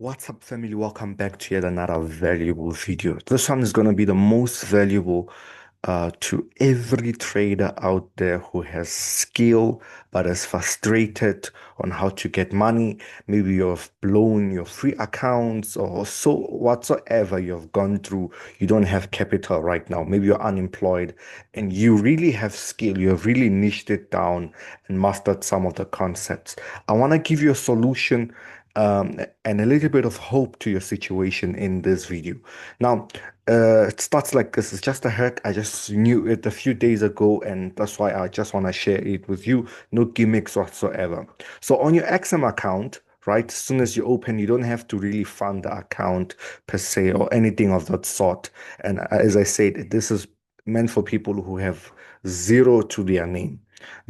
What's up, family? Welcome back to yet another valuable video. This one is going to be the most valuable to every trader out there who has skill but is frustrated on how to get money. Maybe you've blown your free accounts or so whatsoever you've gone through. You don't have capital right now. Maybe you're unemployed and you really have skill. You have really niched it down and mastered some of the concepts. I want to give you a solution and a little bit of hope to your situation in this video. Now, it starts like this. It's just a hack. I just knew it a few days ago, and that's why I just want to share it with you. No gimmicks whatsoever. So on your XM account, right, as soon as you open, you don't have to really fund the account per se or anything of that sort. And as I said, this is meant for people who have zero to their name.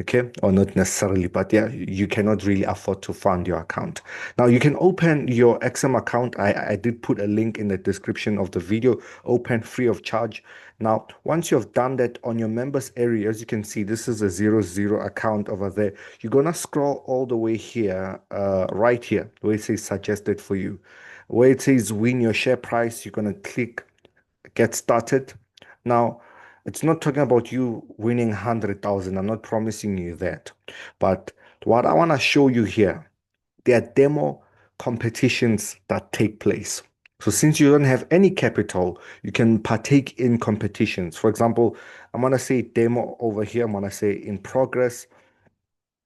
Okay, or not necessarily, but yeah, you cannot really afford to fund your account. Now you can open your XM account. I did put a link in the description of the video. Open free of charge. Now, once you have done that on your members area, as you can see, this is a 00 account over there. You're gonna scroll all the way here, right here, where it says suggested for you. Where it says win your share price, you're gonna click get started. Now, it's not talking about you winning 100,000. I'm not promising you that. But what I want to show you here, there are demo competitions that take place. So since you don't have any capital, you can partake in competitions. For example, I'm going to say demo over here. I'm going to say in progress.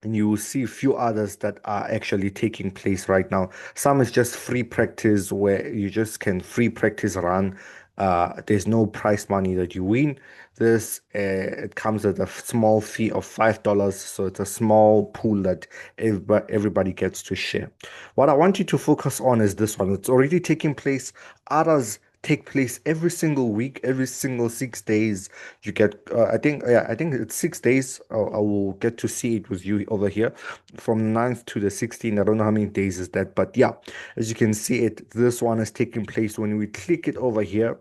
And you will see a few others that are actually taking place right now. Some is just free practice where you just can free practice run. There's no prize money that you win. This it comes at a small fee of $5, so it's a small pool that everybody gets to share. What I want you to focus on is this one. It's already taking place. Others take place every single week, every single 6 days. You get, I think it's 6 days. I will get to see it with you over here from 9th to the 16th. I don't know how many days is that, but yeah, as you can see it, this one is taking place. When we click it over here,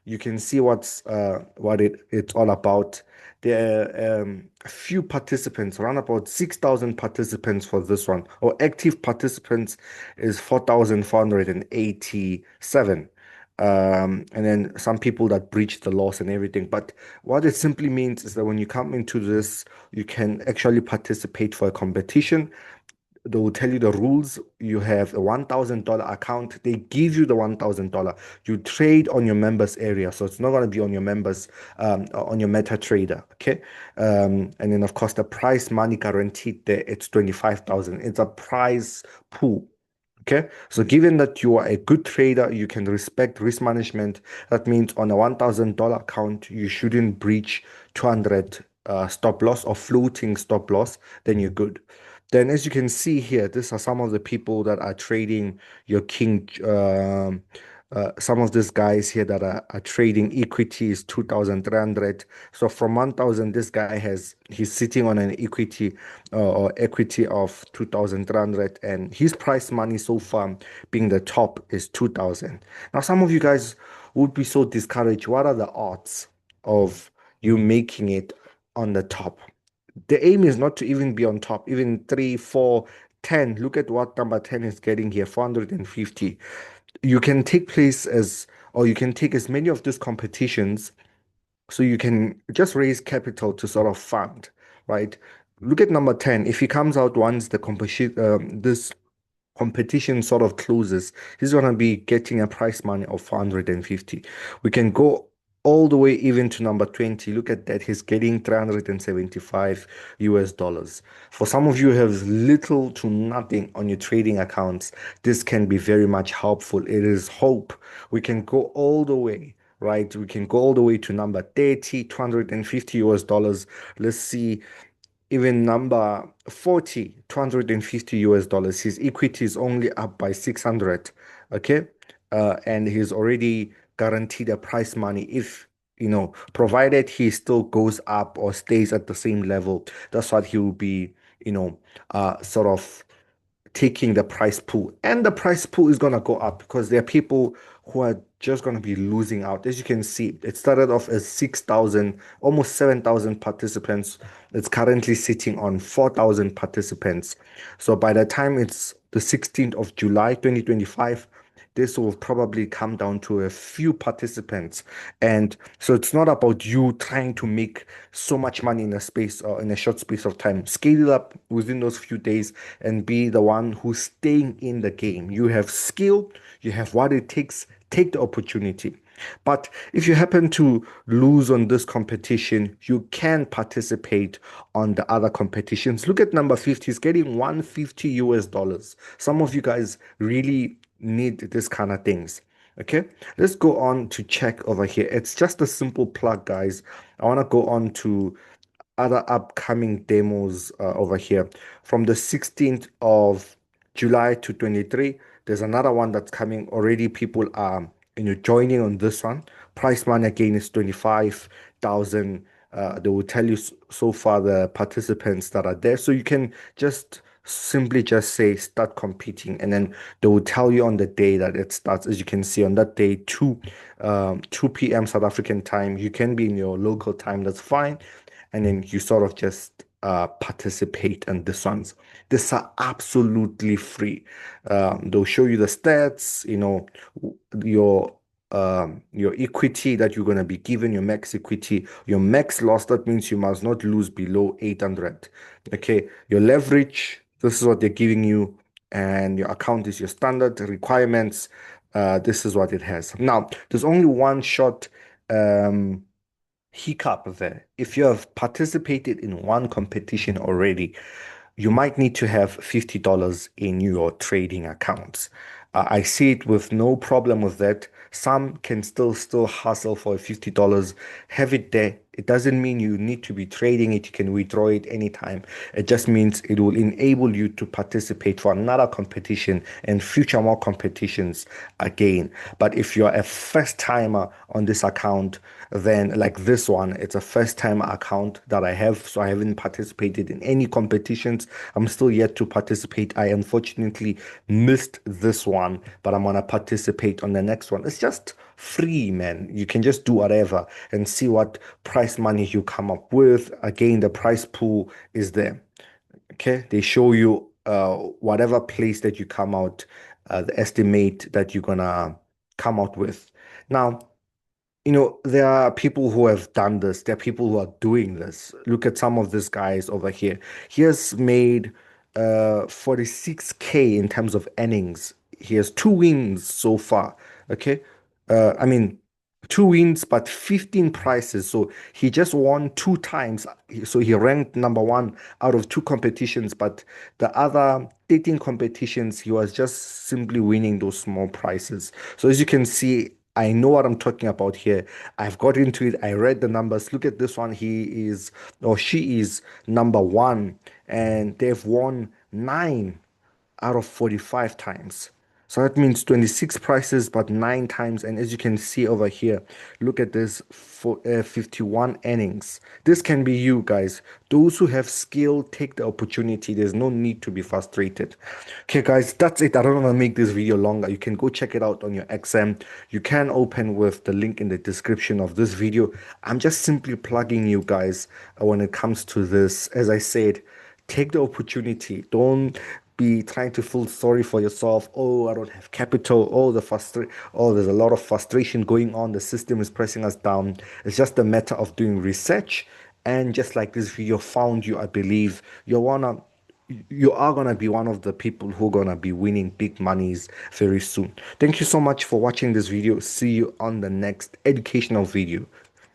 you can see what it's all about. There are a few participants, around about 6,000 participants for this one, or active participants is 4,487. And then some people that breach the laws and everything. But what it simply means is that when you come into this, you can actually participate for a competition. They will tell you the rules. You have a $1,000 account. They give you the $1,000. You trade on your members area. So it's not going to be on your members, on your MetaTrader. Okay. And then of course the prize money guaranteed there, it's 25,000. It's a prize pool. Okay, so given that you are a good trader, you can respect risk management. That means on a $1,000 account, you shouldn't breach 200 stop loss or floating stop loss, then you're good. Then, as you can see here, these are some of the people that are trading your king. Some of these guys here that are trading equities 2,300. So from 1,000, this guy he's sitting on an equity or equity of 2,300, and his price money so far being the top is 2,000. Now, some of you guys would be so discouraged. What are the odds of you making it on the top? The aim is not to even be on top, even 3, 4, 10. Look at what number 10 is getting here, 450. You can take place as, or you can take as many of these competitions so you can just raise capital to sort of fund, right? Look at number 10. If he comes out once the competition, this competition sort of closes, he's going to be getting a prize money of 450. We can go all the way even to number 20. Look at that. He's getting 375 US dollars. For some of you who have little to nothing on your trading accounts, this can be very much helpful. It is hope. We can go all the way. Right, we can go all the way to number 30, 250 US dollars. Let's see, even number 40, 250 US dollars. His equity is only up by 600. Okay. And he's already guaranteed a prize money if, provided he still goes up or stays at the same level. That's what he will be, sort of taking the price pool, and the price pool is going to go up because there are people who are just going to be losing out. As you can see, it started off as 6,000, almost 7,000 participants. It's currently sitting on 4,000 participants. So by the time it's the 16th of July 2025, this will probably come down to a few participants. And so it's not about you trying to make so much money in a space or in a short space of time. Scale it up within those few days and be the one who's staying in the game. You have skill, you have what it takes, take the opportunity. But if you happen to lose on this competition, you can participate on the other competitions. Look at number 50, he's getting 150 US dollars. Some of you guys really need this kind of things. Okay, let's go on to check over here. It's just a simple plug, guys. I want to go on to other upcoming demos over here. From the 16th of July to 23, there's another one that's coming. Already people are joining on this one. Price money again is 25,000. They will tell you so far the participants that are there. So you can just simply just say start competing, and then they will tell you on the day that it starts. As you can see on that day, 2 p.m. South African time. You can be in your local time, that's fine. And then you sort of just participate in this ones. These are absolutely free. They'll show you the stats, your equity that you're going to be given, your max equity, your max loss. That means you must not lose below 800. Okay, your leverage, this is what they're giving you, and your account is your standard requirements. This is what it has. Now, there's only one short hiccup there. If you have participated in one competition already, you might need to have $50 in your trading accounts. I see it with no problem with that. Some can still hustle for $50, have it there. It doesn't mean you need to be trading it. You can withdraw it anytime. It just means it will enable you to participate for another competition and future more competitions again. But if you're a first timer on this account, then like this one, it's a first time account that I have. So I haven't participated in any competitions. I'm still yet to participate. I unfortunately missed this one, but I'm gonna participate on the next one. It's just free, man. You can just do whatever and see what price money you come up with. Again, the price pool is there. Okay, they show you whatever place that you come out, the estimate that you're gonna come out with. Now, there are people who have done this. There are people who are doing this. Look at some of these guys over here. He has made 46K in terms of earnings. He has 2 wins so far. Okay. I mean, 2 wins, but 15 prizes. So he just won 2 times. So he ranked number one out of 2 competitions, but the other 13 competitions, he was just simply winning those small prizes. So as you can see, I know what I'm talking about here. I've got into it. I read the numbers. Look at this one. He is, or she is number one, and they've won 9 out of 45 times. So that means 26 prices, but 9 times. And as you can see over here, look at this for 51 earnings. This can be you guys. Those who have skill, take the opportunity. There's no need to be frustrated. Okay, guys, that's it. I don't want to make this video longer. You can go check it out on your XM. You can open with the link in the description of this video. I'm just simply plugging you guys when it comes to this. As I said, take the opportunity. Don't be trying to feel sorry for yourself. Oh, I don't have capital. Oh, there's a lot of frustration going on. The system is pressing us down. It's just a matter of doing research. And just like this video found you, I believe you are gonna be one of the people who are gonna be winning big monies very soon. Thank you so much for watching this video. See you on the next educational video.